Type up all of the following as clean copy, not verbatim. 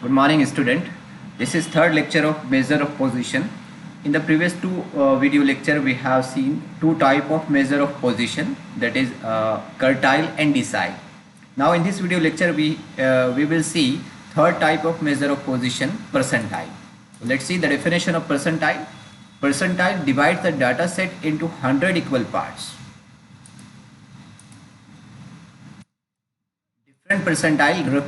Good morning, student. This is third lecture of measure of position. In the previous two video lecture, we have seen two type of measure of position, that is quartile and decile. Now, in this video lecture, we will see third type of measure of position, percentile. So let's see the definition of percentile. Percentile divides the data set into 100 equal parts. Different percentile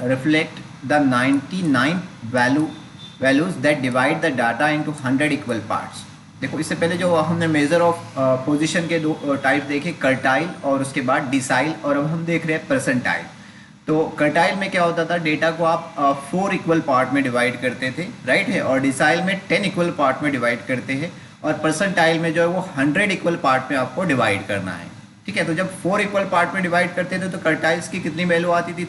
reflect the 99 values that divide the data into 100 equal parts. देखो इससे पहले जो हमने measure of position के दो type देखे, कर्टाइल और उसके बाद डिसाइल, और अब हम देख रहे हैं परसेंटाइल. तो कर्टाइल में क्या होता था, डेटा को आप 4 इक्वल पार्ट में डिवाइड करते थे, राइट है, और डिसाइल में 10 इक्वल पार्ट में डिवाइड करते हैं, और परसेंटाइल में जो है वो 100 इक्वल पार्ट में आपको डिवाइड करना है. ठीक है, तो जब 4 इक्वल पार्ट में डिवाइड करते थे तो कर्टाइल्स की कितनी वैल्यू आती थी,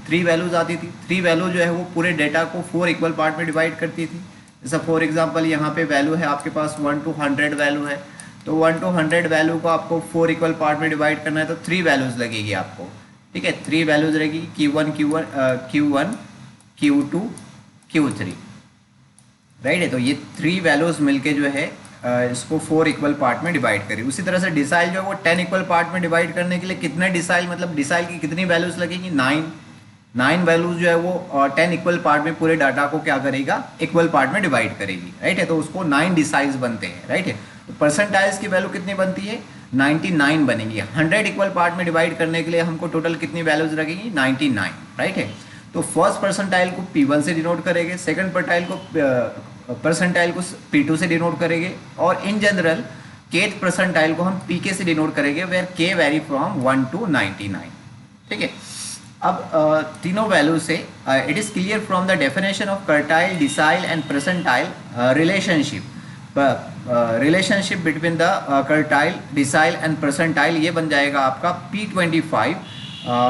3 वैल्यूज आती थी. 3 वैल्यू जो है वो पूरे डेटा को 4 इक्वल पार्ट में डिवाइड करती थी. जैसा फॉर एग्जांपल यहाँ पे वैल्यू है आपके पास 1 to 100 वैल्यू है, तो 1 to 100 वैल्यू को आपको 4 इक्वल पार्ट में डिवाइड करना है, तो 3 वैल्यूज लगेगी आपको. ठीक है, 3 वैल्यूज रहेगी, Q1, Q2, Q3, राइट है. तो ये 3 वैल्यूज मिलके जो है इसको 4 इक्वल पार्ट में डिवाइड करें. उसी तरह से डिसाइल जो है वो 10 इक्वल पार्ट में डिवाइड करने के लिए कितने डिसाइल, मतलब डिसाइल की कितनी वैल्यूज लगेगी, 9 वैल्यूज जो है वो 10 इक्वल पार्ट में पूरे डाटा को क्या करेगा, इक्वल पार्ट में डिवाइड करेगी, राइट है. तो उसको 9 डिसाइल्स बनते हैं, राइट है. तो परसेंटाइल्स की वैल्यू कितनी बनती है, 99 बनेगी. 100 इक्वल पार्ट में डिवाइड करने के लिए हमको टोटल कितनी वैल्यूज लगेगी, 99, राइट है. तो फर्स्ट परसेंटाइल को P1 से डिनोट करेंगे, सेकंड परसेंटाइल को P2 से डिनोट करेंगे, और इन जनरल केथ परसेंटाइल को हम Pk से डिनोट करेंगे, where K vary from 1 to 99. ठीक है, अब तीनों वैल्यू से it is clear from the definition of quartile, decile and percentile relationship between the quartile, decile and percentile. ये बन जाएगा आपका P25,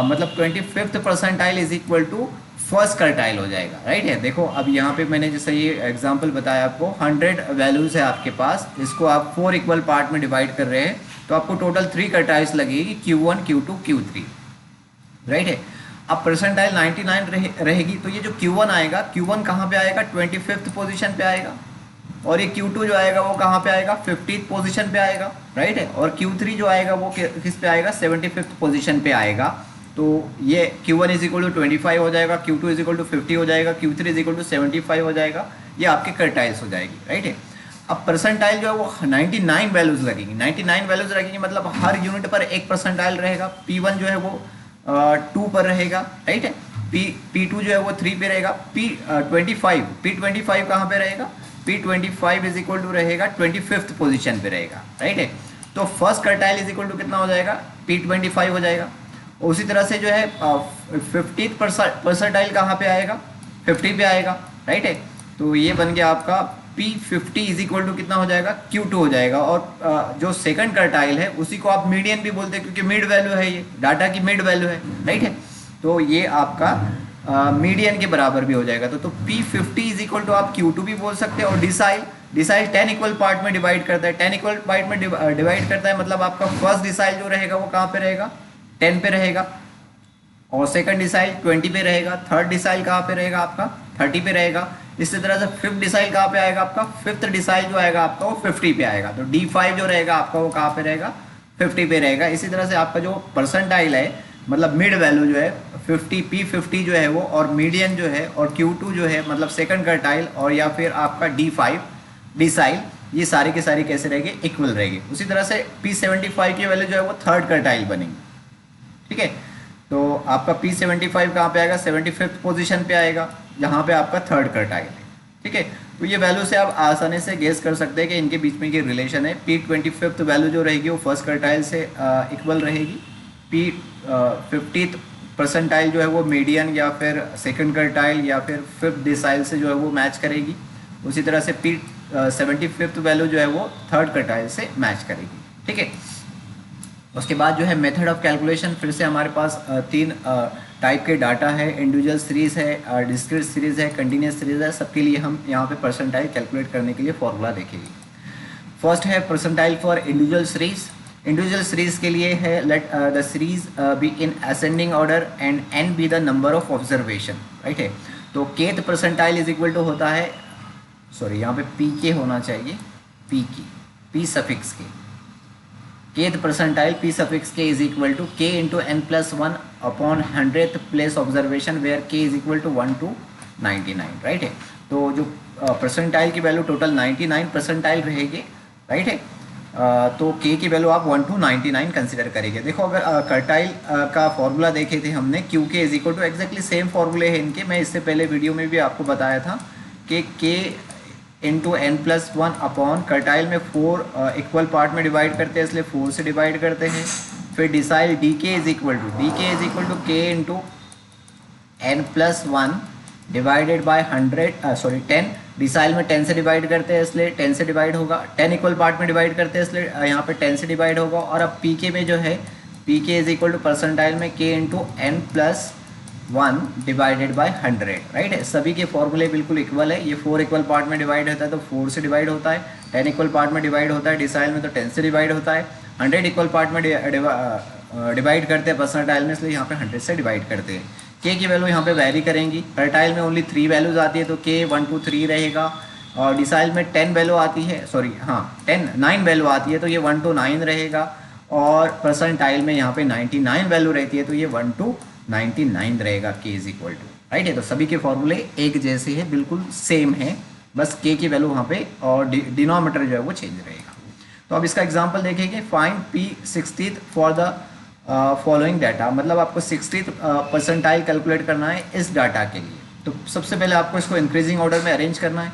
मतलब 25th percentile is equal to first quartile हो जाएगा, राइट है. देखो अब यहाँ पे मैंने जैसे ये एग्जांपल बताया आपको, 100 वैल्यूज है आपके पास, इसको आप 4 इक्वल पार्ट में डिवाइड कर रहे हैं, तो आपको टोटल 3 कर्टाइल्स लगेगी, Q1, Q2, Q3, राइट है. अब परसेंटाइल 99 रहेगी, तो ये जो Q1 आएगा, Q1 कहाँ पे आएगा, 25th पोजीशन पे आएगा, और ये Q2 जो आएगा वो कहाँ पे आएगा, 50th पोजीशन पे आएगा, राइट है. और Q3 जो आएगा वो किस पे आएगा, 75th पोजीशन पे आएगा. तो ये Q1 इज इक्वल टू 25 हो जाएगा, Q2 इज इक्वल टू 50 हो जाएगा, Q3 इज इक्वल टू 75 हो जाएगा. ये आपके कर्टाइल्स हो जाएगी, राइट है. अब परसेंटाइल जो है वो 99 वैल्यूज लगेंगी. 99 वैल्यूज लगेंगी मतलब हर यूनिट पर एक परसेंटाइल रहेगा. P1 जो है वो 2 पर रहेगा, राइट है. P2 जो है वो 3 पे रहेगा. P25 कहाँ पे रहेगा, P25 इज इक्वल टू रहेगा 25th पोजीशन पे रहेगा, राइट है. तो फर्स्ट कर्टाइल इज इक्वल टू कितना हो जाएगा, P25 हो जाएगा. उसी तरह से जो है 50th परसेंटाइल कहाँ पे आएगा, 50 पे आएगा, राइट है. तो ये बन गया आपका P50 इज इक्वल टू कितना हो जाएगा, Q2 हो जाएगा. और जो सेकंड कर्टाइल है उसी को आप मीडियन भी बोलते हैं, क्योंकि मिड वैल्यू है, ये डाटा की मिड वैल्यू है, राइट है. तो ये आपका मीडियन के बराबर भी हो जाएगा. तो P50 इज इक्वल टू आप Q2 भी बोल सकते हैं. और डिसाइल 10 इक्वल पार्ट में डिवाइड करता है, 10 इक्वल पार्ट में डिवाइड करता है, मतलब आपका फर्स्ट डिसाइल जो रहेगा वो कहाँ पे रहेगा, 10 पे रहेगा, और सेकंड डिसाइल 20 पे रहेगा, थर्ड डिसाइल कहाँ पे रहेगा आपका, 30 पे रहेगा. इसी तरह से फिफ्थ डिसाइल कहाँ पे आएगा आपका, फिफ्थ डिसाइल जो आएगा आपका वो 50 पे आएगा. तो D5 जो रहेगा आपका वो कहाँ पे रहेगा, 50 पे रहेगा. इसी तरह से आपका जो परसेंटाइल है, मतलब मिड वैल्यू जो है 50, P50 जो है वो, और मीडियन जो है, और Q2 जो है मतलब सेकंड कर्टाइल, और या फिर आपका D5 डिसाइल, ये सारी के सारी कैसे रहेंगे, इक्वल रहेंगे. उसी तरह से P75 की वैल्यू जो है वो थर्ड कर्टाइल बनेगी. ठीक है, तो आपका P75 कहाँ पे आएगा, 75th पोजीशन पे आएगा, जहाँ पे आपका थर्ड कर्टाइल है. ठीक है, तो ये वैल्यू से आप आसानी से गेस कर सकते हैं कि इनके बीच में ये रिलेशन है. P25th वैल्यू जो रहेगी वो फर्स्ट कर्टाइल से इक्वल रहेगी. P50th परसेंटाइल जो है वो मीडियन या फिर सेकंड कर्टाइल या फिर फिफ्थ डिसाइल से जो है वो मैच करेगी. उसी तरह से P75th वैल्यू जो है वो थर्ड कर्टाइल से मैच करेगी. ठीक है, उसके बाद जो है मेथड ऑफ कैलकुलेशन, फिर से हमारे पास 3 टाइप के डाटा है, इंडिविजुअल सीरीज है, डिस्क्रीट सीरीज है, कंटिन्यूस सीरीज है. सबके लिए हम यहाँ पे परसेंटाइल कैलकुलेट करने के लिए फॉर्मूला देखेंगे. फर्स्ट है percentile for individual series. Individual series के लिए है let the series be in ascending order and n be the number of observation, right है. तो kth percentile is equal to होता है, सॉरी यहाँ पे पी के होना चाहिए, पी की, P suffix K, kth percentile P suffix K is equal to K into N plus one upon 100th place observation where K is equal to 1 to 99, right है। तो जो परसेंटाइल की वैल्यू टोटल 99 परसेंटाइल रहेगी, right है। तो के की value आप 1 to 99 कंसिडर करेंगे। देखो अगर कर्टाइल का फॉर्मूला देखे थे हमने, Q K is equal to, exactly same फॉर्मूले हैं इनके, मैं इससे पहले वीडियो में भी आपको बताया था कि K into N plus one upon, quartile में 4 इक्वल पार्ट में डिवाइड करते हैं इसलिए 4 से डिवाइड करते हैं। फिर decile D K is equal to K into N plus one divided by 10, decile में 10 से डिवाइड करते हैं इसलिए 10 से डिवाइड होगा, 10 इक्वल पार्ट में डिवाइड करते हैं इसलिए यहाँ पे 10 से डिवाइड होगा। और अब पी के में जो है, पी के इज इक्वल टू परसेंटाइल में K into N plus 1 divided by 100, right है। सभी के फॉर्मूले बिल्कुल इक्वल है। ये 4 इक्वल पार्ट में डिवाइड होता है तो 4 से डिवाइड होता है, 10 इक्वल पार्ट में डिवाइड होता है डिसाइल में तो 10 से डिवाइड होता है, 100 इक्वल पार्ट में डिवाइड करते हैं परसेंटाइल में इसलिए यहाँ पे 100 से डिवाइड करते हैं। के की वैल्यू यहाँ पे वैरी करेंगी, कर्टाइल में ओनली 3 वैल्यूज आती है तो के 1 to 3 रहेगा, और डिसाइल में 10 वैल्यू आती है, सॉरी हाँ 9 वैल्यू आती है तो ये 1 to 9 रहेगा, और परसेंटाइल में यहाँ पे 99 वैल्यू रहती है तो ये 1 to 99 रहेगा के इज इक्वल टू, राइट है। तो सभी के फॉर्मूले एक जैसे हैं, बिल्कुल सेम है, बस के की वैल्यू वहाँ पे और डिनोमीटर जो है वो चेंज रहेगा। तो अब इसका एग्जांपल देखेंगे, find P 60th for the following data, मतलब आपको 60th परसेंटाइल कैलकुलेट करना है इस डाटा के लिए। तो सबसे पहले आपको इसको इंक्रीजिंग ऑर्डर में अरेंज करना है,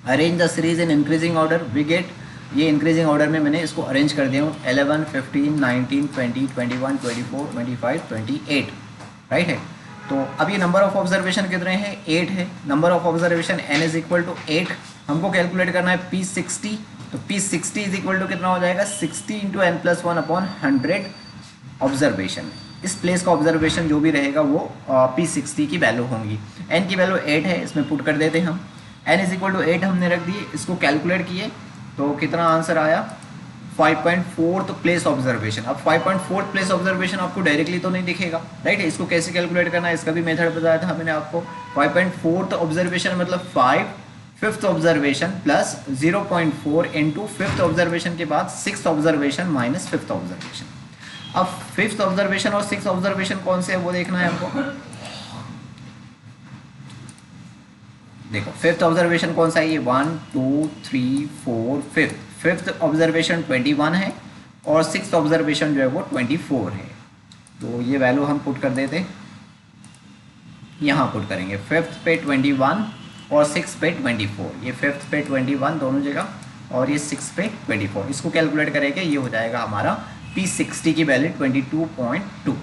arrange the series in increasing order, we get, ये इंक्रीजिंग ऑर्डर में मैंने इसको अरेंज कर दिया हूँ 11, 15, 19, 20, 21, 24, 25, 28, राइट है। तो अब ये नंबर ऑफ ऑब्जर्वेशन कितने हैं, 8 है। Number of observation n is equal to 8, हमको कैलकुलेट करना है P60, तो P60 इज इक्वल टू कितना हो जाएगा, 60 into N plus one upon 100 observation. इस प्लेस का ऑब्जर्वेशन जो भी रहेगा वो P60 की वैल्यू होंगी। n की वैल्यू 8 है, इसमें पुट कर देते हैं हम, n इज इक्वल टू 8 हमने रख दिए, इसको कैलकुलेट किए तो कितना आंसर आया 5.4 प्लेस ऑब्जर्वेशन। अब 5.4 प्लेस ऑब्जर्वेशन आपको डायरेक्टली तो नहीं दिखेगा, राइट है। इसको कैसे कैलकुलेट करना है इसका भी मेथड बताया था मैंने आपको। 5.4 ऑब्जर्वेशन मतलब 5th observation plus 0.4 into 5th observation के बाद 6th observation minus 5th observation. अब 5th ऑब्जर्वेशन और 6th ऑब्जर्वेशन कौन से है वो देखना है हमको। देखो 5th ऑब्जर्वेशन कौन सा है, ये 1, 2, 3, 4, 5th। 5th ऑब्जर्वेशन 21 है और 6th ऑब्जर्वेशन जो है वो 24 है। तो ये वैल्यू हम पुट कर देते, यहाँ पुट करेंगे 5th पे 21 और 6th पे 24, ये 5th पे 21 दोनों जगह और ये 6th पे 24, इसको कैलकुलेट करेंगे, ये हो जाएगा हमारा P60 की वैल्यू 22.2,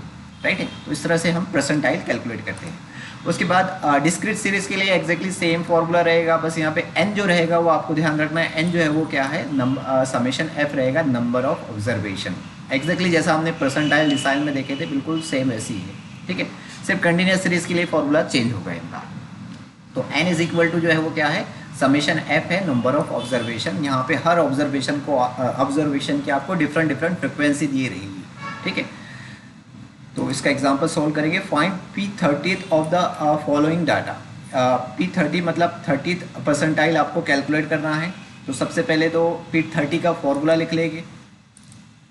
राइट है। तो इस तरह से हम परसेंटाइल कैलकुलेट करते हैं। उसके बाद डिस्क्रीट सीरीज के लिए एक्जैक्टली सेम फॉर्मूला रहेगा, बस यहाँ पे n जो रहेगा वो आपको ध्यान रखना है, n जो है वो क्या है, समेशन f रहेगा नंबर ऑफ ऑब्जर्वेशन, एक्जैक्टली जैसा हमने परसेंटाइल डिसाइल में देखे थे बिल्कुल सेम ऐसी है, ठीक है। सिर्फ कंटिन्यूस सीरीज के लिए फॉर्मूला चेंज होगा इनका। तो n इज इक्वल टू जो है वो क्या है, समेशन f है नंबर ऑफ ऑब्जर्वेशन। यहाँ पे हर ऑब्जर्वेशन को ऑब्जर्वेशन की आपको डिफरेंट फ्रिक्वेंसी दी रहेगी, ठीक है। तो इसका एग्जांपल सॉल्व करेंगे। Find P30 of the following data. P30 मतलब 30th परसेंटाइल आपको कैलकुलेट करना है। तो सबसे पहले तो P30 का फॉर्मूला लिख लेंगे,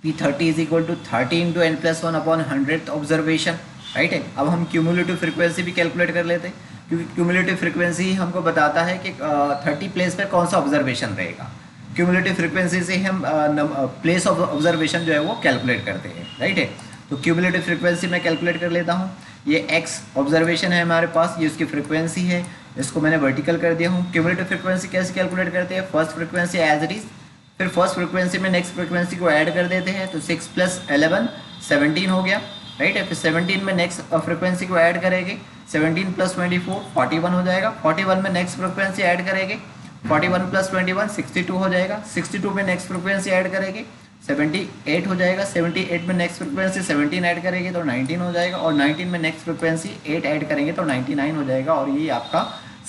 P30 is equal to 30 into N plus one upon 100th observation, right है। अब हम क्यूमुलेटिव फ्रिक्वेंसी भी कैलकुलेट कर लेते हैं, क्योंकि क्यूमुलेटिव फ्रिक्वेंसी हमको बताता है कि 30 प्लेस पर कौन सा ऑब्जर्वेशन रहेगा। क्यूमुलेटिव फ्रिक्वेंसी से हम प्लेस ऑफ ऑब्जर्वेशन जो है वो कैलकुलेट करते हैं, राइट है। तो क्यूमुलेटिव फ्रिक्वेंसी मैं कैलकुलेट कर लेता हूँ। ये x ऑब्जर्वेशन है हमारे पास, ये उसकी फ्रिक्वेंसी है, इसको मैंने वर्टिकल कर दिया हूँ। क्यूमुलेटिव फ्रिक्वेंसी कैसे कैलकुलेट करते हैं, first frequency as it is, फिर फर्स्ट फ्रिक्वेंसी में नेक्स्ट फ्रिक्वेंसी को ऐड कर देते हैं, तो 6 + 11 17 हो गया, राइट है। फिर 17 में नेक्स्ट फ्रिक्वेंसी को ऐड करेंगे, 17 + 24 41 हो जाएगा। 41 में नेक्स्ट फ्रिक्वेंसी ऐड करेंगे, 41 + 21 62 हो जाएगा। 62 में नेक्स्ट फ्रिक्वेंसी ऐड करेंगे, 78 हो जाएगा। 78 में नेक्स्ट फ्रिक्वेंसी 17 ऐड करेंगे तो 19 हो जाएगा, और 19 में नेक्स्ट फ्रिक्वेंसी 8 ऐड करेंगे तो 99 हो जाएगा। और ये आपका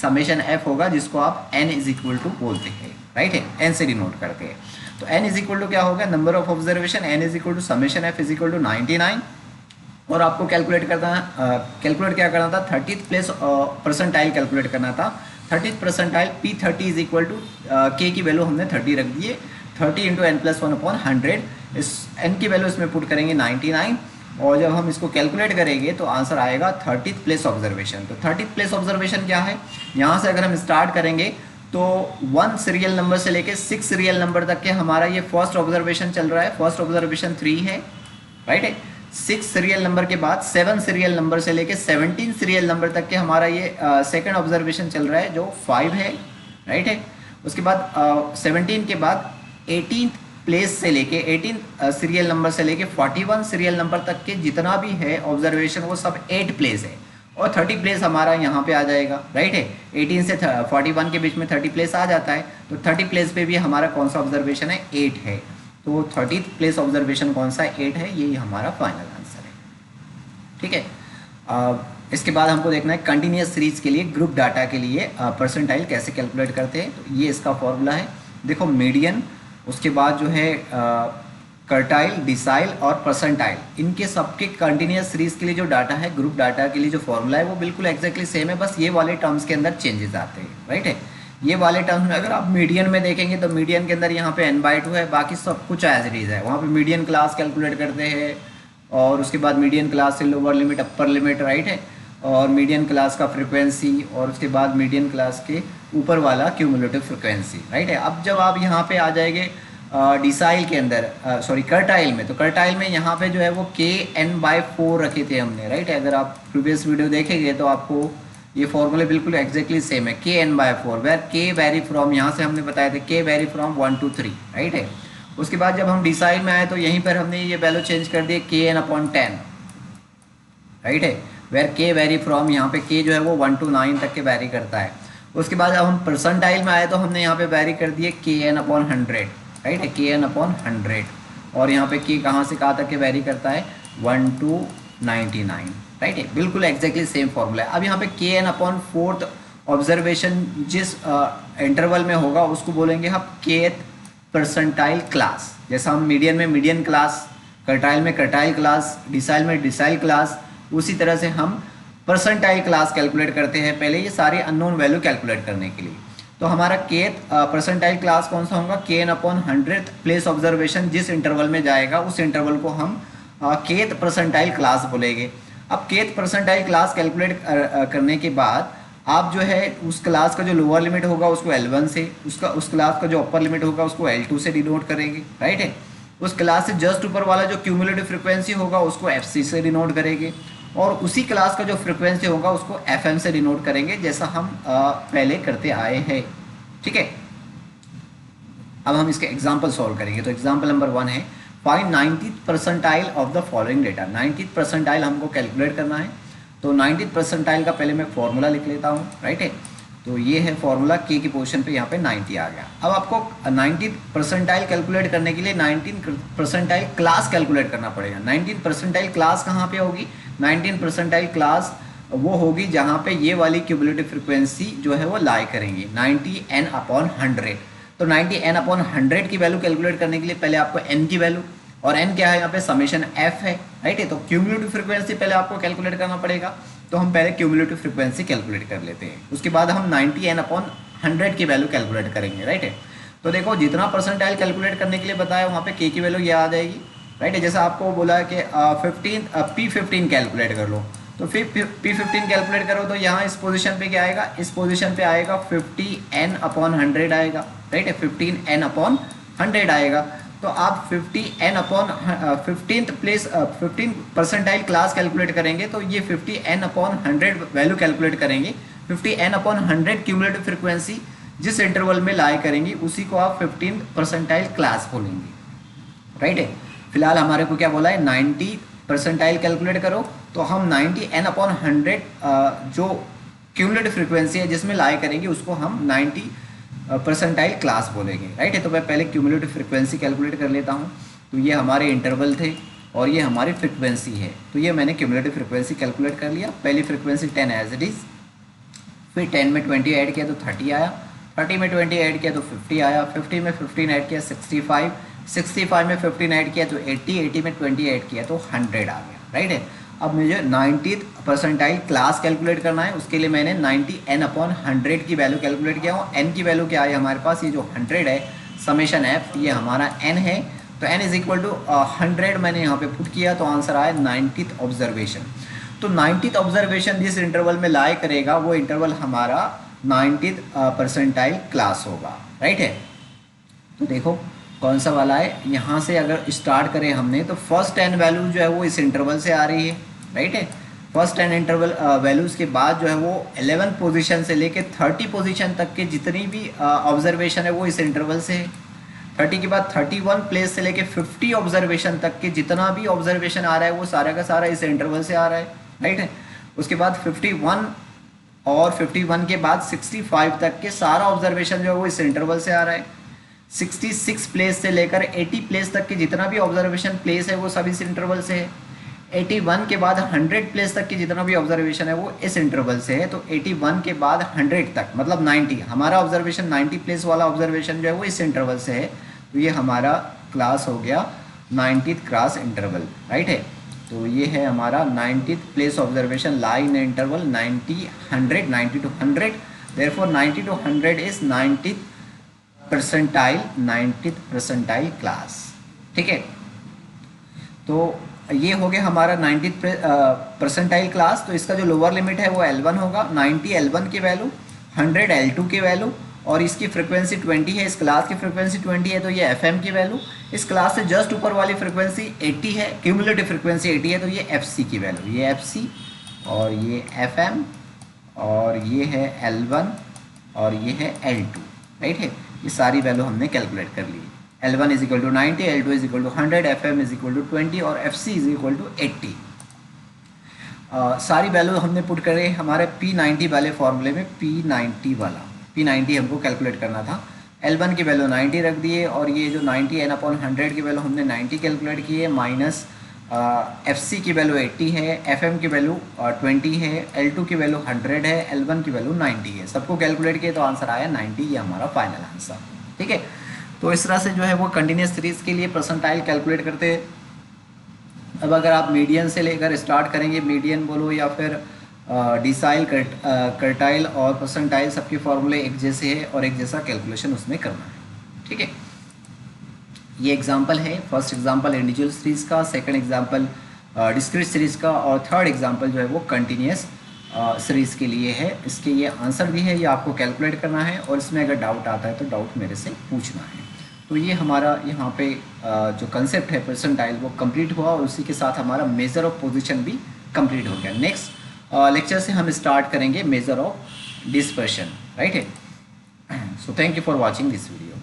समेशन f होगा, जिसको आप n इज इक्वल टू बोलते हैं, राइट है, n से डिनोट करते हैं। तो n इज इक्वल टू क्या होगा, number of observation, n is equal to summation f is equal to 99 और आपको कैलकुलेट क्या करना था, 30th प्लेस परसेंटाइल कैलकुलेट करना था। 30th percentile P30 is equal to के की वैल्यू हमने 30 रख दी है, 30 इंटू n+1/100, इस n की वैल्यू इसमें पुट करेंगे 99, और जब हम इसको कैलकुलेट करेंगे तो आंसर आएगा 30th प्लेस ऑब्जर्वेशन। तो 30th प्लेस ऑब्जर्वेशन क्या है, यहाँ से अगर हम स्टार्ट करेंगे तो 1 सीरियल नंबर से लेके 6 सीरियल नंबर तक के हमारा ये फर्स्ट ऑब्जर्वेशन चल रहा है, फर्स्ट ऑब्जर्वेशन 3 है, राइट है। 6 सीरियल नंबर के बाद 7 सीरियल नंबर से लेके 17 सीरियल नंबर तक के हमारा ये सेकंड ऑब्जर्वेशन चल रहा है जो 5 है, राइट है। उसके बाद 17 के बाद 18th प्लेस से लेके 18 सीरियल नंबर से लेके 41 सीरियल नंबर तक के जितना भी है ऑब्जर्वेशन वो सब 8 प्लेस है, और 30 प्लेस हमारा यहाँ पे आ जाएगा, राइट है। 18 से 41 के बीच में 30 प्लेस आ जाता है, तो 30 प्लेस पे भी हमारा कौन सा ऑब्जर्वेशन है, 8 है। तो 30th प्लेस ऑब्जर्वेशन कौन सा है, 8 है, यही हमारा फाइनल आंसर है, ठीक है। इसके बाद हमको देखना है कंटिन्यूस सीरीज के लिए, ग्रुप डाटा के लिए परसेंटाइल कैसे कैलकुलेट करते हैं। तो ये इसका फॉर्मूला है, देखो मीडियन, उसके बाद जो है कर्टाइल, डिसाइल और परसेंटाइल, इनके सबके कंटिन्यूस सीरीज के लिए जो डाटा है, ग्रुप डाटा के लिए जो फॉर्मूला है वो बिल्कुल एक्जैक्टली सेम है, बस ये वाले टर्म्स के अंदर चेंजेस आते हैं, राइट है। ये वाले टर्म्स में अगर आप मीडियन में देखेंगे तो मीडियन के अंदर यहाँ पे n/2 है, बाकी सब कुछ एज इट इज है। वहाँ पे मीडियन क्लास कैलकुलेट करते हैं, और उसके बाद मीडियन क्लास से lower limit, upper limit, right है, और मीडियन क्लास का फ्रिक्वेंसी, और उसके बाद मीडियन क्लास के ऊपर वाला क्यूमुलेटिव फ्रिक्वेंसी, राइट है। अब जब आप यहाँ पे आ जाएंगे डिसाइल के अंदर, सॉरी कर्टाइल में, तो कर्टाइल में यहाँ पे जो है वो kn/4 रखे थे हमने, राइट है। अगर आप प्रीवियस वीडियो देखेंगे तो आपको ये फॉर्मूले बिल्कुल एक्जैक्टली सेम है, kn/4, where k vary from, यहाँ से हमने बताया था k vary from 1 to 3, right है। उसके बाद जब हम डिसाइल में आए तो यहीं पर हमने ये वैल्यू चेंज कर दिए kn/10, राइट है, वेयर k वेरी फ्रॉम, यहाँ पे k जो है वो 1 to 9 तक के वेरी करता है। उसके बाद जब हम परसेंटाइल में आए तो हमने यहाँ पे वेरी कर दिए kn/100, राइट है, kn/100, और यहाँ पे k कहाँ से कहाँ तक के वेरी करता है, 1 to 99, राइट है, बिल्कुल एक्जैक्टली सेम फॉर्मूला है। अब यहाँ पे kn/4th ऑब्जर्वेशन जिस इंटरवल में होगा उसको बोलेंगे हम kth परसेंटाइल क्लास। जैसा हम मीडियन में मीडियन क्लास, कर्टाइल में कर्टाइल क्लास, डिसाइल में डिसाइल क्लास, उसी तरह से हम परसेंटाइल क्लास कैलकुलेट करते हैं पहले ये सारे अननोन वैल्यू कैलकुलेट करने के लिए। तो हमारा kth परसेंटाइल क्लास कौन सा होगा, kn/100th प्लेस ऑब्जर्वेशन जिस इंटरवल में जाएगा उस इंटरवल को हम kth परसेंटाइल क्लास बोलेंगे। अब kth परसेंटाइल क्लास कैलकुलेट करने के बाद आप जो है उस क्लास का जो लोअर लिमिट होगा उसको L1 से, उस क्लास का जो अपर लिमिट होगा उसको L2 से डिनोट करेंगे, राइट है। उस क्लास से जस्ट ऊपर वाला जो क्यूमुलेटिव फ्रिक्वेंसी होगा उसको FC से डिनोट करेंगे, और उसी क्लास का जो फ्रिक्वेंसी होगा उसको FM से डिनोट करेंगे, जैसा हम पहले करते आए हैं, ठीक है। अब हम इसके एग्जाम्पल सॉल्व करेंगे। तो एग्जाम्पल नंबर 1 है, find 90th percentile of the following data. 90th percentile हमको कैलकुलेट करना है, तो 90th परसेंटाइल का पहले मैं फॉर्मूला लिख लेता हूँ, राइट है। तो ये है फॉर्मूला, k की पोजीशन पे यहाँ पे 90 आ गया। अब आपको 90th परसेंटाइल कैलकुलेट करने के लिए 19th परसेंटाइल क्लास कैलकुलेट करना पड़ेगा। 19th परसेंटाइल क्लास कहाँ पे होगी, 19th परसेंटाइल क्लास वो होगी जहाँ पे ये वाली क्यूमुलेटिव फ्रिक्वेंसी जो है वो लाई करेंगी 90n/100। तो 90n/100 की वैल्यू कैलकुलेट करने के लिए पहले आपको n की वैल्यू, और n क्या है यहाँ पे समेशन f है, राइट है। तो क्यूमुलेटिव फ्रिक्वेंसी पहले आपको कैलकुलेट करना पड़ेगा, तो हम पहले क्यूमुलेटिव फ्रिक्वेंसी कैलकुलेट कर लेते हैं। उसके बाद हम 90n/100 की वैल्यू कैलकुलेट करेंगे, राइट है। तो देखो जितना परसेंटाइल कैलकुलेट करने के लिए बताया वहाँ पे k की वैल्यू ये आ जाएगी, राइट है। जैसा आपको बोला है कि P15 कैलकुलेट कर लो, तो फिर P15 कैलकुलेट करो तो यहाँ इस पोजीशन पे क्या आएगा, इस पोजीशन पे आएगा 50n/100 आएगा, राइट है, 15n/100 आएगा। तो आप 15 परसेंटाइल क्लास कैलकुलेट करेंगे तो ये 50n/100 वैल्यू कैलकुलेट करेंगे। 50n/100 क्यूमुलेटिव फ्रिक्वेंसी जिस इंटरवल में लाई करेंगी उसी को आप 15 परसेंटाइल क्लास बोलेंगे, राइट है। फिलहाल हमारे को क्या बोला है, 90 परसेंटाइल कैलकुलेट करो, तो हम 90n/100 जो क्यूमुलेटिव फ्रिक्वेंसी है जिसमें लाई करेंगे उसको हम 90 परसेंटाइल क्लास बोलेंगे, राइट है। तो मैं पहले क्यूमुलेटिव फ्रिक्वेंसी कैलकुलेट कर लेता हूँ। तो ये हमारे इंटरवल थे और ये हमारी फ्रिक्वेंसी है, तो ये मैंने क्यूमुलेटिव फ्रिक्वेंसी कैलकुलेट कर लिया। पहली फ्रिक्वेंसी 10 एज इट इज़, फिर 10 में 20 ऐड किया तो 30 आया, 30 में 20 ऐड किया तो 50 आया, 50 में 15 ऐड किया 65, 65 में 15 ऐड किया तो 80, 80 में 20 ऐड किया तो 100 आ गया, राइट है। अब मुझे 90th परसेंटाइल क्लास कैलकुलेट करना है, उसके लिए मैंने 90 n/100 की वैल्यू कैलकुलेट किया हूँ। n की वैल्यू क्या है हमारे पास, ये जो 100 है समेशन f, ये हमारा n है, तो n इज इक्वल टू 100 मैंने यहाँ पे पुट किया, तो आंसर आया 90th ऑब्जर्वेशन। तो 90th ऑब्जर्वेशन जिस इंटरवल में लाई करेगा वो इंटरवल हमारा 90th परसेंटाइल क्लास होगा, राइट है। तो देखो कौन सा वाला है, यहाँ से अगर स्टार्ट करें हमने तो फर्स्ट 10 वैल्यू जो है वो इस इंटरवल से आ रही है, राइट है। फर्स्ट 10 इंटरवल वैल्यूज़ के बाद जो है वो 11 पोजीशन से लेके 30 पोजीशन तक के जितनी भी ऑब्जर्वेशन है वो इस इंटरवल से है। 30 के बाद 31 प्लेस से लेके 50 ऑब्जर्वेशन तक के जितना भी ऑब्जर्वेशन आ रहा है वो सारा का सारा इस इंटरवल से आ रहा है, राइट है। उसके बाद 51 और 51 के बाद 65 तक के सारा ऑब्जर्वेशन जो है वो इस इंटरवल से आ रहा है। 66 प्लेस से लेकर 80 प्लेस तक की जितना भी ऑब्जर्वेशन प्लेस है वो सब इस इंटरवल से है। 81 के बाद 100 प्लेस तक की जितना भी ऑब्जर्वेशन है वो इस इंटरवल से है। तो 81 के बाद 100 तक मतलब 90, हमारा ऑब्जर्वेशन 90 प्लेस वाला ऑब्जर्वेशन जो है वो इस इंटरवल से है। तो ये हमारा क्लास हो गया 90th क्लास इंटरवल, राइट है। तो ये है हमारा 90th place observation lie in interval 90 to 100। Therefore 90 to 100 is 90th percentile class, ठीक है। तो ये हो गया हमारा 90th परसेंटाइल क्लास। तो इसका जो लोअर लिमिट है वो L1 होगा, 90 L1 की वैल्यू, 100 L2 की वैल्यू, और इसकी फ्रिक्वेंसी 20 है, इस क्लास की फ्रिक्वेंसी 20 है, तो ये FM की वैल्यू। इस क्लास से जस्ट ऊपर वाली फ्रिक्वेंसी 80 है, क्यूमुलेटिव फ्रिक्वेंसी 80 है, तो ये FC की वैल्यू, ये FC और ये FM और ये है L1 और ये है L2, राइट है। ये सारी वैल्यू हमने कैलकुलेट कर ली। L1 is equal to 90, L2 is equal to 100, FM is equal to 20 और FC इज इक्वल टू 80। सारी वैल्यू हमने पुट करे हमारे P90 वाले फॉर्मूले में। P90 हमको कैलकुलेट करना था। L1 की वैल्यू 90 रख दिए और ये जो 90 n/100 की वैल्यू हमने 90 कैलकुलेट की है, माइनस FC की वैल्यू 80 है, FM की वैल्यू 20 है, L2 की वैल्यू 100 है, L1 की वैल्यू 90 है। सबको कैलकुलेट किए तो आंसर आया 90, ये हमारा फाइनल आंसर, ठीक है। तो इस तरह से जो है वो कंटिन्यूस सीरीज़ के लिए परसेंटाइल कैलकुलेट करते हैं। अब अगर आप मीडियन से लेकर स्टार्ट करेंगे, मीडियन बोलो या फिर डिसाइल, कर्टाइल और परसेंटाइल, सबके फॉर्मूले एक जैसे है और एक जैसा कैलकुलेशन उसमें करना है, ठीक है। ये एग्जांपल है, फर्स्ट एग्जांपल इंडिविजुअल सीरीज़ का, सेकंड एग्जांपल डिस्क्रीट सीरीज़ का और थर्ड एग्जांपल जो है वो कंटिन्यूस सीरीज़ के लिए है। इसके ये आंसर भी है, ये आपको कैलकुलेट करना है और इसमें अगर डाउट आता है तो डाउट मेरे से पूछना है। तो ये हमारा यहाँ पे जो कंसेप्ट है परसेंटाइल वो कंप्लीट हुआ और उसी के साथ हमारा मेजर ऑफ पोजीशन भी कंप्लीट हो गया। नेक्स्ट लेक्चर से हम स्टार्ट करेंगे मेजर ऑफ डिस्पर्शन, राइट है। So thank you for watching this video.